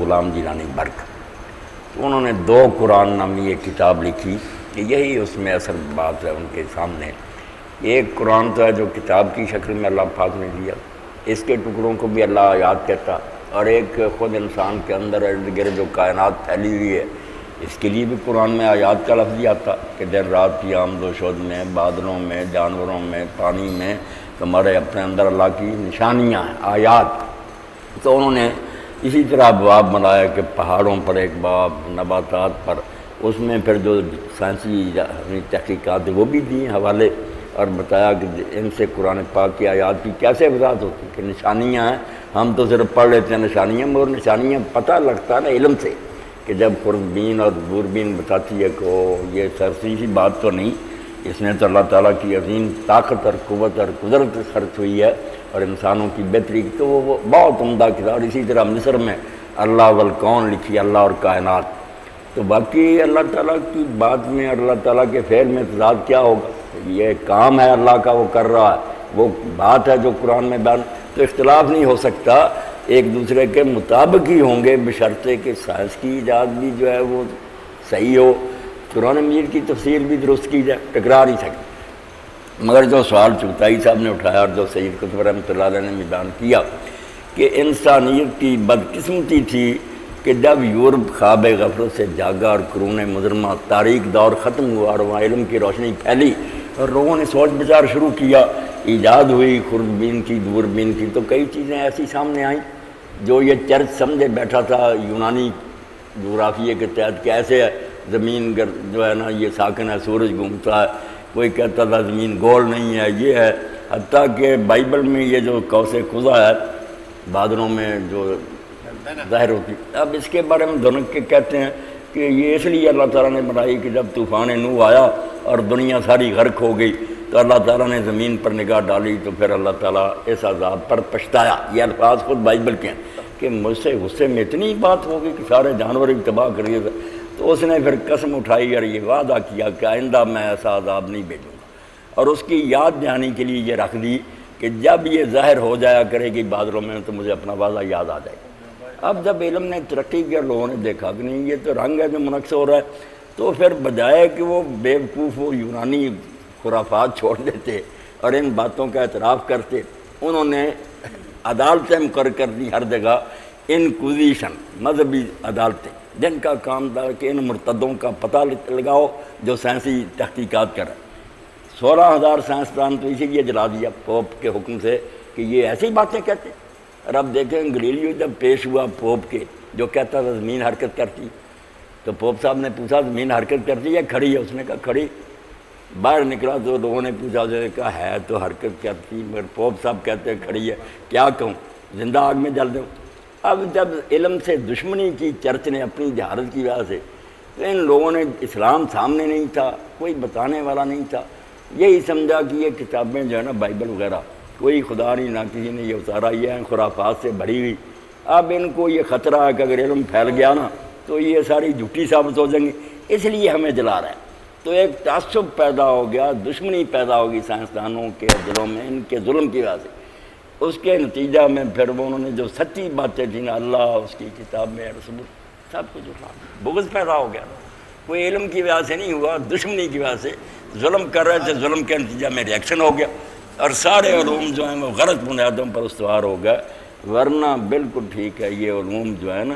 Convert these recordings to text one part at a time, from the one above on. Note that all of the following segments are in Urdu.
غلام جیلانی برق، تو انہوں نے 2 قرآن نامی ایک کتاب لکھی کہ یہی اس میں اثر بات ہے ان کے سامنے۔ ایک قرآن تو ہے جو کتاب کی شکل میں اللہ پاک نے دیا، اس کے ٹکڑوں کو بھی اللہ آیات کہتا، اور ایک خود انسان کے اندر ارد گرد جو کائنات پھیلی ہوئی ہے اس کے لیے بھی قرآن میں آیات کا لفظ ہی آتا کہ دن رات کی آمد و شد میں، بادلوں میں، جانوروں میں، پانی میں تمہارے اپنے اندر اللہ کی نشانیاں ہیں، آیات۔ تو انہوں نے اسی طرح باب بنایا کہ پہاڑوں پر ایک باب، نباتات پر، اس میں پھر جو سائنسی تحقیقات وہ بھی دیے حوالے، اور بتایا کہ ان سے قرآن پاک کی آیات کی کیسے وضاحت ہوتی کہ نشانیاں ہیں۔ ہم تو صرف پڑھ لیتے ہیں نشانیاں، مگر نشانیاں پتہ لگتا ہے نا علم سے، کہ جب خوردبین اور دوربین بتاتی ہے کہ یہ سرسی سی بات تو نہیں، اس میں تو اللہ تعالیٰ کی عظیم طاقت اور قوت اور قدرت خرچ ہوئی ہے اور انسانوں کی بہتری، تو وہ بہت عمدہ کتاب۔ اسی طرح مصر میں اللہ والکون لکھی، اللہ اور کائنات۔ تو باقی اللہ تعالیٰ کی بات میں اور اللہ تعالیٰ کے فعل میں تضاد کیا ہوگا؟ یہ کام ہے اللہ کا، وہ کر رہا ہے، وہ بات ہے جو قرآن میں بیان، تو اختلاف نہیں ہو سکتا، ایک دوسرے کے مطابق ہی ہوں گے، بشرطے کہ سائنس کی ایجاد بھی جو ہے وہ صحیح ہو، قرآن مجید کی تفسیر بھی درست کی جائے، ٹکرا نہیں سکتی۔ مگر جو سوال چغتائی صاحب نے اٹھایا اور جو سید قطب رحمۃ اللہ علیہ نے بیان کیا کہ انسانیت کی بدقسمتی تھی کہ جب یورپ خواب غفلت سے جاگا اور قرون مظلمہ تاریک دور ختم ہوا اور وہاں علم کی روشنی پھیلی اور لوگوں نے سوچ بچار شروع کیا، ایجاد ہوئی خوردبین کی، دوربین کی، تو کئی چیزیں ایسی سامنے آئیں جو یہ چرچ سمجھے بیٹھا تھا یونانی جغرافیے کے تحت کہ ایسے زمین جو ہے نا یہ ساکن ہے، سورج گھومتا ہے، کوئی کہتا تھا زمین گول نہیں ہے، یہ ہے، حتیٰ کہ بائبل میں یہ جو قوس قزح ہے بادلوں میں جو ظاہر ہوتی، اب اس کے بارے میں دونوں کے کہتے ہیں کہ یہ اس لیے اللہ تعالیٰ نے بنائی کہ جب طوفان نوح آیا اور دنیا ساری غرق ہو گئی تو اللہ تعالیٰ نے زمین پر نگاہ ڈالی، تو پھر اللہ تعالیٰ اس عذاب پر پچھتایا۔ یہ الفاظ خود بائبل کے ہیں کہ مجھ سے غصے میں اتنی بات ہو گئی کہ سارے جانور بھی تباہ کر دیے، تو اس نے پھر قسم اٹھائی اور یہ وعدہ کیا کہ آئندہ میں ایسا عذاب نہیں بھیجوں گا، اور اس کی یاد دہانی کے لیے یہ رکھ دی کہ جب یہ ظاہر ہو جایا کرے گی بادلوں میں تو مجھے اپنا وعدہ یاد آ جائے گا۔ اب جب علم نے ترقی کی اور لوگوں نے دیکھا کہ نہیں یہ تو رنگ ہے جو منعکس ہو رہا ہے، تو پھر بجائے کہ وہ بیوقوف وہ یونانی خرافات چھوڑ دیتے اور ان باتوں کا اعتراف کرتے، انہوں نے عدالتیں مقرر کر دی ہر جگہ، انکوزیشن، مذہبی عدالتیں، جن کا کام تھا کہ ان مرتدوں کا پتہ لگاؤ جو سائنسی تحقیقات کر رہے ہیں۔ 16,000 سائنسدان تو اسی لیے جلا دیا پوپ کے حکم سے کہ یہ ایسی باتیں کہتے ہیں۔ اور اب دیکھیں گلیلیو جب پیش ہوا پوپ کے، جو کہتا تھا زمین حرکت کرتی، تو پوپ صاحب نے پوچھا زمین حرکت کرتی ہے کھڑی ہے؟ اس نے کہا کھڑی۔ باہر نکلا تو لوگوں نے پوچھا، اس نے کہا ہے تو حرکت کرتی، مگر پوپ صاحب کہتے ہیں کھڑی ہے، کیا کہوں، زندہ آگ میں جل دوں۔ اب جب علم سے دشمنی کی چرچ نے اپنی جہالت کی وجہ سے، تو ان لوگوں نے اسلام سامنے نہیں تھا، کوئی بتانے والا نہیں تھا، یہی سمجھا کہ یہ کتابیں جو ہے نا بائبل وغیرہ کوئی خدا نہیں، نہ کسی نے یہ اتارا، یہ ہیں خرافات سے بھری ہوئی۔ اب ان کو یہ خطرہ ہے کہ اگر علم پھیل گیا نا تو یہ ساری جھوٹی ثابت ہو جائیں گی، اس لیے ہمیں جلا رہا ہے۔ تو ایک تعصب پیدا ہو گیا، دشمنی پیدا ہوگی سائنسدانوں کے دلوں میں ان کے ظلم کی وجہ سے۔ اس کے نتیجہ میں پھر وہ انہوں نے جو سچی باتیں تھیں نا اللہ، اس کی کتاب میں رسول، سب کچھ اٹھا، بغض پیدا ہو گیا۔ کوئی علم کی وجہ سے نہیں ہوا، دشمنی کی وجہ سے ظلم کر رہے تھے، ظلم کے نتیجہ میں ریئیکشن ہو گیا اور سارے علوم جو ہیں وہ غلط بنیادوں پر استوار ہو گئے۔ ورنہ بالکل ٹھیک ہے، یہ علوم جو ہے نا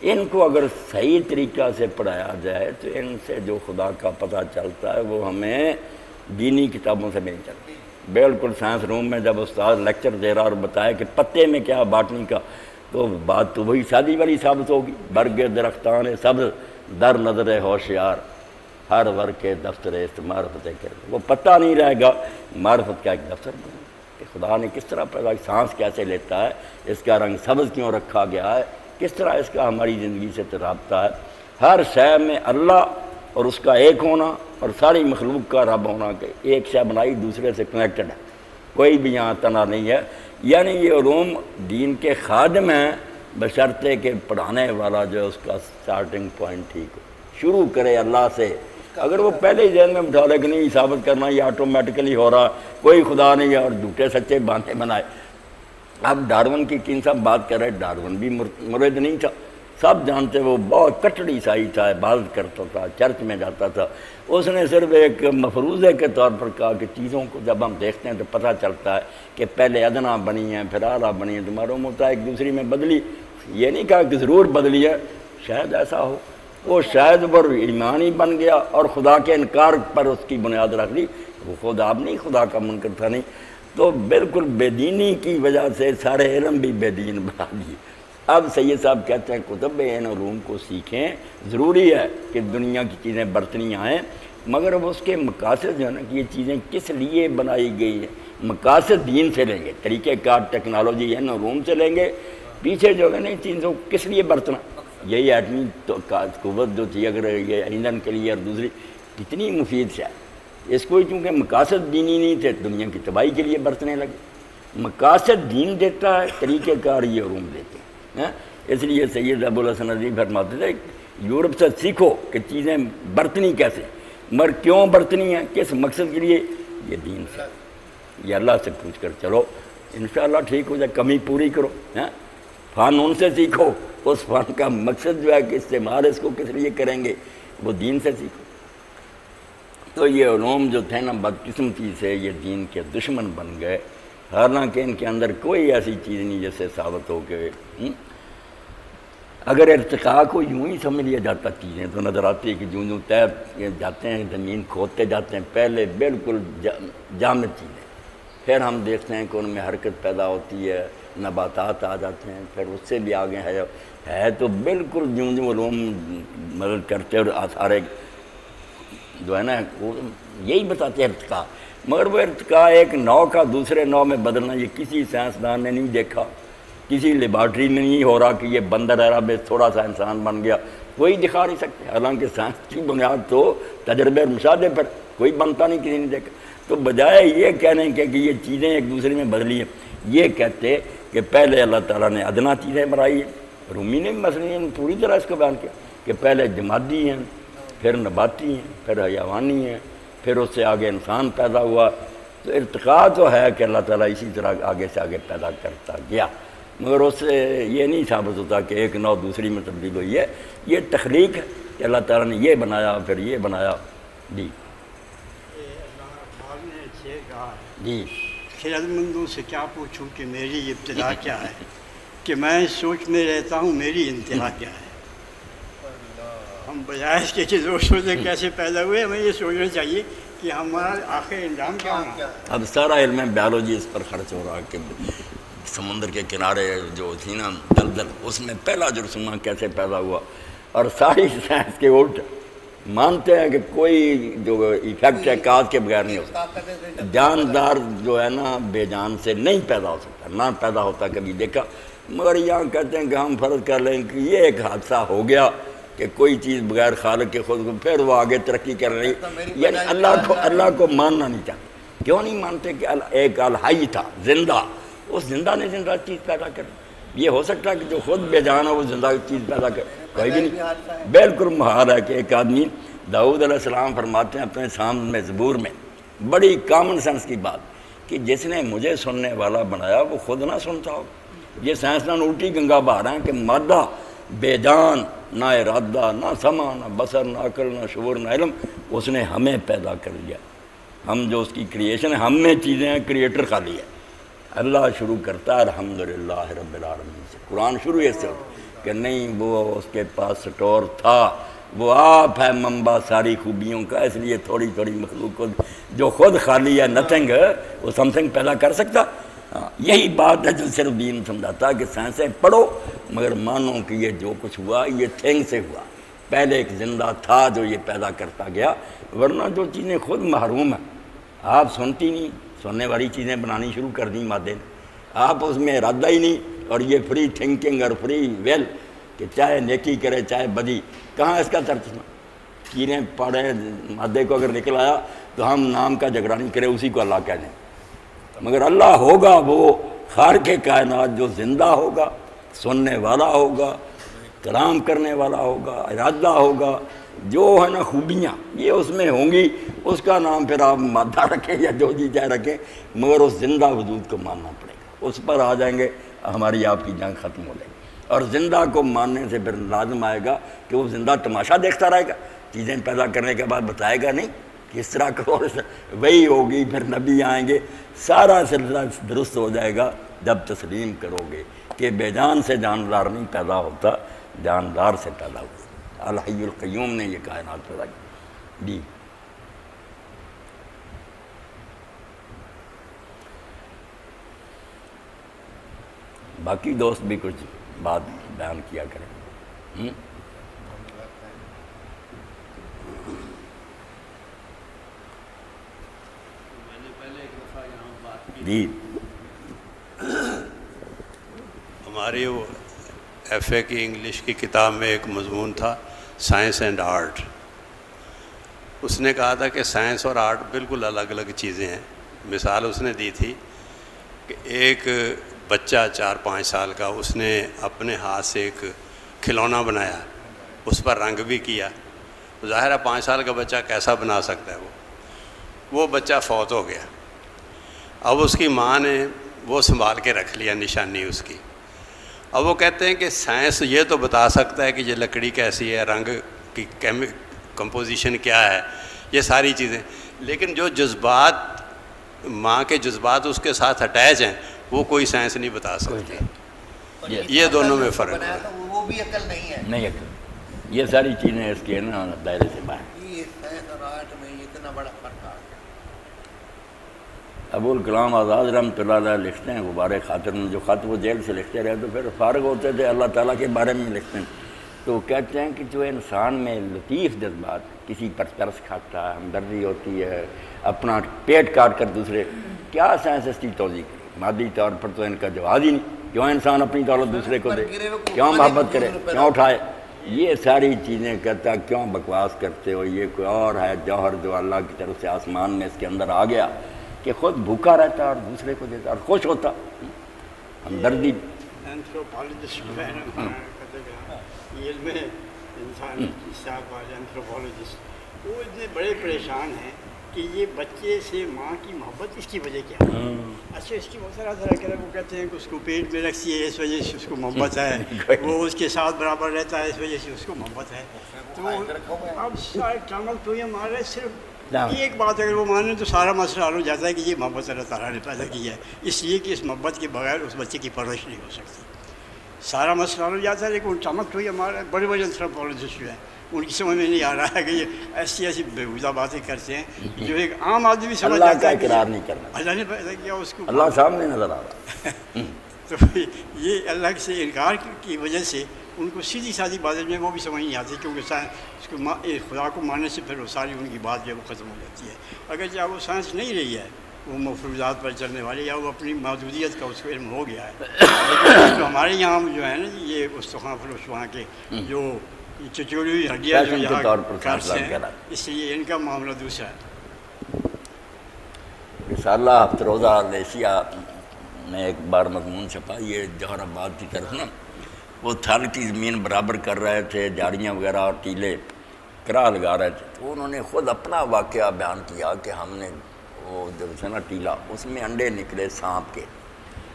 ان کو اگر صحیح طریقہ سے پڑھایا جائے تو ان سے جو خدا کا پتہ چلتا ہے وہ ہمیں دینی کتابوں سے نہیں چلتا۔ بالکل سائنس روم میں جب استاد لیکچر دے رہا اور بتایا کہ پتے میں کیا باٹنی کا، تو بات تو وہی شادی والی ثابت ہوگی، برگ درختان سبز در نظر ہوشیار، ہر ور کے دفتر معرفت کر، وہ پتہ نہیں رہے گا، معرفت کا ایک دفتر بنے کہ خدا نے کس طرح پیدا، سانس کیسے لیتا ہے، اس کا رنگ سبز کیوں رکھا گیا ہے، کس طرح اس کا ہماری زندگی سے رابطہ ہے۔ ہر شے میں اللہ اور اس کا ایک ہونا اور ساری مخلوق کا رب ہونا، کہ ایک شے بنائی دوسرے سے کنیکٹڈ ہے، کوئی بھی یہاں تنا نہیں ہے۔ یعنی یہ علوم دین کے خادم ہیں، بشرطے کہ پڑھانے والا جو ہے اس کا سٹارٹنگ پوائنٹ ٹھیک ہو، شروع کرے اللہ سے۔ اگر وہ پہلے ہی ذہن میں بٹھا لے کہ نہیں ثابت کرنا یہ آٹومیٹیکلی ہو رہا، کوئی خدا نہیں ہے، اور جھوٹے سچے باتیں بنائے۔ اب ڈارون کی کن صاحب بات کر رہے، ڈارون بھی مرید نہیں تھا، سب جانتے وہ بہت کٹڑی عیسائی تھا، عبادت کرتا تھا، چرچ میں جاتا تھا۔ اس نے صرف ایک مفروضے کے طور پر کہا کہ چیزوں کو جب ہم دیکھتے ہیں تو پتہ چلتا ہے کہ پہلے ادنا بنی ہیں پھر اعلیٰ بنی ہیں، تو معلوم ہوتا ہے ایک دوسری میں بدلی۔ یہ نہیں کہا کہ ضرور بدلی ہے، شاید ایسا ہو۔ وہ شاید پر ایمان ہی بن گیا اور خدا کے انکار پر اس کی بنیاد رکھ لی۔ وہ خود آپ نہیں، خدا کا منکر تھا نہیں، تو بالکل بے دینی کی وجہ سے سارے علم بھی بے دین بنا دیے۔ اب سید صاحب کہتے ہیں کتب ان علوم کو سیکھیں، ضروری ہے کہ دنیا کی چیزیں برتنی آئیں، مگر اس کے مقاصد جو ہے نا کہ یہ چیزیں کس لیے بنائی گئی ہیں، مقاصد دین سے لیں گے، طریقہ کار ٹیکنالوجی ان علوم سے لیں گے، پیچھے جو ہے نا چیزوں کو کس لیے برتنا۔ یہی ایٹمی قوت جو تھی، اگر یہ ایندھن کے لیے اور دوسری کتنی مفید ہے، اس کو چونکہ مقاصد دینی نہیں تھے دنیا کی تباہی کے لیے برتنے لگے۔ مقاصد دین دیتا ہے، طریقہ کار یہ علوم دیتے ہیں۔ اس لیے سید ابوالحسن ندوی فرماتے تھے یورپ سے سیکھو کہ چیزیں برتنی کیسے، مگر کیوں برتنی ہیں، کس مقصد کے لیے، یہ دین سے، یہ اللہ سے پوچھ کر چلو، انشاءاللہ ٹھیک ہو جائے، کمی پوری کرو۔ فن ان سے سیکھو، اس فن کا مقصد جو ہے کہ استعمال اس کو کس لیے کریں گے، وہ دین سے سیکھو۔ تو یہ علوم جو تھے نا بدقسمتی سے یہ دین کے دشمن بن گئے، حالانکہ ان کے اندر کوئی ایسی چیز نہیں جس سے ثابت ہو کہ اگر ارتقاء کو یوں ہی سمجھ لیا جاتا چیزیں تو نظر آتی ہے کہ جوں طے جاتے ہیں، زمین کھودتے جاتے ہیں، پہلے بالکل جامد چیزیں، پھر ہم دیکھتے ہیں کہ ان میں حرکت پیدا ہوتی ہے، نباتات آ جاتے ہیں، پھر اس سے بھی آگے ہے تو بالکل جوں علوم مدد کرتے اور آثار جو ہے نا وہ یہی بتاتے ہیں ارتقاء، مگر وہ ارتقاء ایک نو کا دوسرے نو میں بدلنا یہ کسی سائنسدان نے نہیں دیکھا، کسی لیبارٹری میں نہیں ہو رہا کہ یہ بندر عرب میں تھوڑا سا انسان بن گیا، کوئی دکھا نہیں سکتے، حالانکہ سائنس کی بنیاد تو تجربے اور مشاہدے پر کوئی بنتا نہیں، کسی نے دیکھا۔ تو بجائے یہ کہنے کہ یہ چیزیں ایک دوسرے میں بدلی ہیں، یہ کہتے کہ پہلے اللہ تعالیٰ نے ادنا چیزیں بنائی ہیں۔ رومی نے مثلاً پوری طرح اس کو بیان کیا کہ پہلے جمادی ہیں، پھر نباتی ہیں، پھر حیوانی ہیں، پھر اس سے آگے انسان پیدا ہوا۔ تو ارتقاء تو ہے کہ اللہ تعالیٰ اسی طرح آگے سے آگے پیدا کرتا گیا، مگر اس سے یہ نہیں ثابت ہوتا کہ ایک نو دوسری میں تبدیل ہوئی ہے۔ یہ تخلیق ہے کہ اللہ تعالیٰ نے یہ بنایا پھر یہ بنایا۔ جی جی خرد مندوں سے کیا پوچھوں کہ میری ابتدا کیا ہے، کہ میں سوچ میں رہتا ہوں میری انتہا کیا ہے۔ ہم بجائے اس کے کہ دو سوچے کیسے پیدا ہوئے، ہمیں یہ سوچنا چاہیے کہ ہمارا آخر انجام کیا ہونا۔ اب سارا علم بیالوجی اس پر خرچ ہو رہا کہ سمندر کے کنارے جو تھی نا دلدل، اس میں پہلا جرثومہ کیسے پیدا ہوا، اور ساری سائنس کے الٹ مانتے ہیں کہ کوئی جو ایفیکٹ ہے کاز کے بغیر نہیں ہو سکتا، جاندار جو ہے نا بے جان سے نہیں پیدا ہو سکتا، نہ پیدا ہوتا کبھی دیکھا، مگر یہاں کہتے ہیں کہ ہم فرض کر لیں کہ یہ ایک حادثہ ہو گیا کہ کوئی چیز بغیر خالق کے خود کو، پھر وہ آگے ترقی کر رہی، یعنی اللہ کو ماننا نہیں چاہتے۔ کیوں نہیں مانتے کہ ایک الحی تھا زندہ، اس زندہ نے زندہ چیز پیدا کر، یہ ہو سکتا ہے کہ جو خود بے جان ہے وہ زندہ چیز پیدا کر، کوئی بھی نہیں، بالکل محال ہے کہ ایک آدمی۔ داؤد علیہ السلام فرماتے ہیں اپنے سامنے زبور میں بڑی کامن سینس کی بات کہ جس نے مجھے سننے والا بنایا وہ خود نہ سنتا ہو۔ یہ سائنسدان الٹی گنگا بہا رہے ہیں کہ مادہ بے جان، نہ ارادہ، نہ سمع، نہ بصر، نہ عقل، نہ شعور، نہ علم، اس نے ہمیں پیدا کر لیا، ہم جو اس کی کریشن ہے، ہم میں چیزیں ہیں، کریٹر خالی ہے۔ اللہ شروع کرتا ہے الحمدللہ رب العالمین سے، قرآن شروع ہے اس سے کہ نہیں وہ اس کے پاس سٹور تھا، وہ آپ ہے منبع ساری خوبیوں کا، اس لیے تھوڑی تھوڑی مخلوق کو جو خود خالی ہے نتھنگ، وہ سم تھنگ پیدا کر سکتا۔ یہی بات ہے جو صرف دین سمجھاتا ہے کہ سائنسیں پڑھو مگر مانو کہ یہ جو کچھ ہوا یہ تھنگ سے ہوا، پہلے ایک زندہ تھا جو یہ پیدا کرتا گیا، ورنہ جو چیزیں خود محروم ہیں، آپ سنتی نہیں، سننے والی چیزیں بنانی شروع کر دیں مادے نے، آپ اس میں ارادہ ہی نہیں، اور یہ فری تھنکنگ اور فری ویل کہ چاہے نیکی کرے چاہے بدی، کہاں اس کا ترجمہ؟ چیزیں پڑھیں مادے کو اگر نکل آیا تو ہم نام کا جھگڑا نہیں کریں، اسی کو اللہ کہہ دیں، مگر اللہ ہوگا وہ خالق کائنات جو زندہ ہوگا، سننے والا ہوگا، کلام کرنے والا ہوگا، ارادہ ہوگا، جو ہے نا خوبیاں یہ اس میں ہوں گی، اس کا نام پھر آپ مادہ رکھیں یا جو جی چاہے رکھیں، مگر اس زندہ وجود کو ماننا پڑے گا، اس پر آ جائیں گے، ہماری آپ کی جنگ ختم ہو جائے گی۔ اور زندہ کو ماننے سے پھر لازم آئے گا کہ وہ زندہ تماشا دیکھتا رہے گا، چیزیں پیدا کرنے کے بعد بتائے گا نہیں کہ اس طرح کرو، وہی ہوگی، پھر نبی آئیں گے، سارا سلسلہ درست ہو جائے گا جب تسلیم کرو گے کہ بے جان سے جاندار نہیں پیدا ہوتا، جاندار سے پیدا ہوتا۔ الحی القیوم نے یہ کائنات پیدا کی۔ جی باقی دوست بھی کچھ بات بیان کیا کریں۔ جی ہماری وہ ایف اے کی انگلش کی کتاب میں ایک مضمون تھا سائنس اینڈ آرٹ۔ اس نے کہا تھا کہ سائنس اور آرٹ بالکل الگ الگ چیزیں ہیں۔ مثال اس نے دی تھی کہ ایک بچہ 4-5 سال کا، اس نے اپنے ہاتھ سے ایک کھلونا بنایا، اس پر رنگ بھی کیا۔ ظاہر ہے 5 سال کا بچہ کیسا بنا سکتا ہے؟ وہ بچہ فوت ہو گیا۔ اب اس کی ماں نے وہ سنبھال کے رکھ لیا نشانی اس کی۔ اب وہ کہتے ہیں کہ سائنس یہ تو بتا سکتا ہے کہ یہ لکڑی کیسی ہے، رنگ کی کمپوزیشن کیا ہے، یہ ساری چیزیں، لیکن جو جذبات، ماں کے جذبات اس کے ساتھ اٹیچ ہیں، وہ کوئی سائنس نہیں بتا سکتی۔ یہ دونوں میں فرق ہے۔ وہ بھی عقل نہیں ہے، نہیں عقل، یہ ساری چیزیں اس کے نا دائرے سے باہر۔ یہ سائنس اور آرٹ میں اتنا بڑا فرق آ گیا۔ ابوالکلام آزاد رحمۃ اللہ علیہ لکھتے ہیں غبار خاطر میں، جو خط وہ جیل سے لکھتے رہے تو پھر فارغ ہوتے تھے اللہ تعالیٰ کے بارے میں لکھتے ہیں، تو وہ کہتے ہیں کہ جو انسان میں لطیف جذبات، کسی پر ترس کھاتا ہے، ہمدردی ہوتی ہے، اپنا پیٹ کاٹ کر دوسرے، کیا سائنس اس کی توضیح کی؟ مادی طور پر تو ان کا جواز ہی نہیں، کیوں انسان اپنی دولت دوسرے کو دے، کیوں محبت کرے، کیوں اٹھائے، یہ ساری چیزیں کہتا کیوں بکواس کرتے ہو، یہ کوئی اور ہے جوہر جو اللہ کی طرف سے آسمان میں اس کے اندر آ گیا کہ خود بھوکا رہتا اور دوسرے کو دیتا اور خوش ہوتا، ہمدردی۔ اینتھروپالوجسٹ جو ہے نا، یہ علم انسان کی سیاق والے اینتھروپالوجسٹ، وہ اتنے بڑے پریشان ہیں کہ یہ بچے سے ماں کی محبت اس کی وجہ کیا ہے؟ اچھا اس کی بہت طرح کرے، وہ کہتے ہیں کہ اس کو پیٹ میں رکھتی ہے اس وجہ سے اس کو محبت ہے، وہ اس کے ساتھ برابر رہتا ہے اس وجہ سے اس کو محبت ہے۔ تو اب سارے ٹامک تو یہ مار رہے، صرف ایک بات اگر وہ مانے تو سارا مسئلہ حل ہو جاتا ہے کہ یہ محبت اللہ تعالیٰ نے پیدا کی ہے، اس لیے کہ اس محبت کے بغیر اس بچے کی پرورش نہیں ہو سکتی، سارا مسئلہ حل ہو جاتا ہے۔ لیکن ان ٹامک تو یہ ہمارے بڑے بڑے اینتھروپولوجسٹ جو ہیں ان کی سمجھ میں نہیں آ رہا ہے کہ یہ ایسی ایسی بےہودہ باتیں کرتے ہیں جو ایک عام آدمی سمجھ اللہ جاتا کا ہے کہ اقرار نہیں کرنا، اللہ نے پیدا کیا اس کو، اللہ سامنے نظر آ رہا ہے۔ تو یہ اللہ سے انکار کی وجہ سے ان کو سیدھی سادھی باتیں جو ہے وہ بھی سمجھ نہیں آتی، کیونکہ اس کو خدا کو ماننے سے پھر وہ ساری ان کی بات جو ہے وہ ختم ہو جاتی ہے۔ اگر چاہے وہ سائنس نہیں رہی ہے، وہ مفروضات پر چلنے والی، یا وہ اپنی محدودیت کا اس کو علم ہو گیا ہے، لیکن جو ہمارے یہاں جو ہے نا یہ استخوان فروش وہاں کے جو چچوڑی ہوئی ہڈیاں جو فیشن کے طور پر یہاں فیصلہ ہیں، کرا، اس لیے ان کا معاملہ دوسرا ہے۔ رسالہ ہفتروزہ ایشیا میں ایک بار مضمون چھپا، یہ جوہر آباد کی طرف نا وہ تھل کی زمین برابر کر رہے تھے، جاڑیاں وغیرہ اور ٹیلے کرا لگا رہے تھے، تو انہوں نے خود اپنا واقعہ بیان کیا کہ ہم نے وہ جو ہے نا ٹیلا، اس میں انڈے نکلے سانپ کے،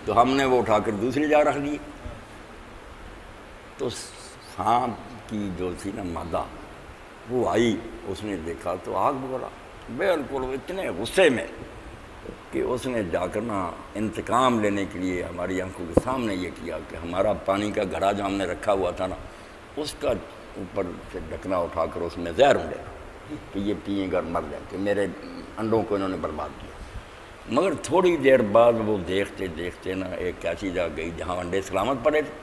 تو ہم نے وہ اٹھا کر دوسری جگہ رکھ دی، تو سانپ کی جو تھی نا مادہ وہ آئی، اس نے دیکھا تو آگ بولا، بالکل اتنے غصے میں کہ اس نے جا کر نا انتقام لینے کے لیے ہماری آنکھوں کے سامنے یہ کیا کہ ہمارا پانی کا گھڑا جو ہم نے رکھا ہوا تھا نا اس کا اوپر سے ڈھکنا اٹھا کر اس میں زہر ڈالا کہ یہ پئیں گا مر جائیں، کہ میرے انڈوں کو انہوں نے برباد کیا۔ مگر تھوڑی دیر بعد وہ دیکھتے دیکھتے نا ایک ایسی جگہ گئی جہاں انڈے سلامت پڑے تھے،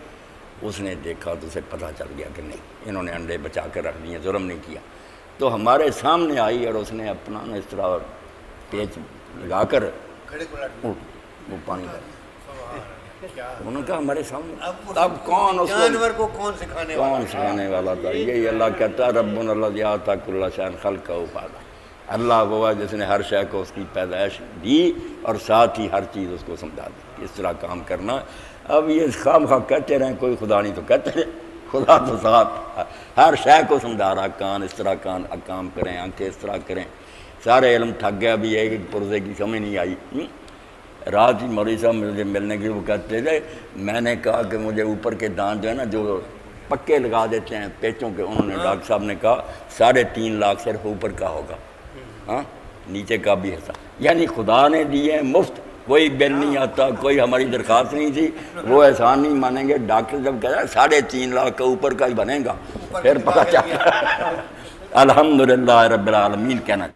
اس نے دیکھا تو اسے پتہ چل گیا کہ نہیں انہوں نے انڈے بچا کر رکھ دیے، ظلم نہیں کیا، تو ہمارے سامنے آئی اور اس نے اپنا نا اس طرح پیچ لگا کر وہ پانی کا، انہوں نے کہا ہمارے سامنے، اب کون اس جانور کو کون سکھانے والا تھا؟ یہی اللہ کہتا ہے ربنا الذی اعطی کل شیء خلقہ فہدیٰ، اللہ وہ ہے جس نے ہر شے کو اس کی پیدائش دی اور ساتھ ہی ہر چیز اس کو سمجھا دی اس طرح کام کرنا۔ اب یہ خواہ خواہ کہتے رہیں کوئی خدا نہیں تو کہتے رہیں، خدا تو ساتھ ہر شے کو سمجھا رہا، کان اس طرح کام کریں، آنکھیں اس طرح کریں، سارے علم تھک گیا، بھی ایک پرزے کی سمجھ نہیں آئی، رات ہی مولوی صاحب مجھے ملنے کے وہ کہتے تھے، میں نے کہا کہ مجھے اوپر کے دانت جو ہے نا جو پکے لگا دیتے ہیں پیچوں کے، انہوں نے ڈاکٹر صاحب نے کہا 3.5 لاکھ صرف اوپر کا ہوگا، ہاں نیچے کا بھی ہے، یعنی خدا نے دیے ہیں مفت، کوئی بل نہیں آتا، کوئی ہماری درخواست نہیں تھی، وہ احسان نہیں مانیں گے۔ ڈاکٹر جب کہہ رہا ہے 3.5 لاکھ کا اوپر کا ہی بنے گا، پھر پتہ چلا الحمدللہ رب العالمین کہنا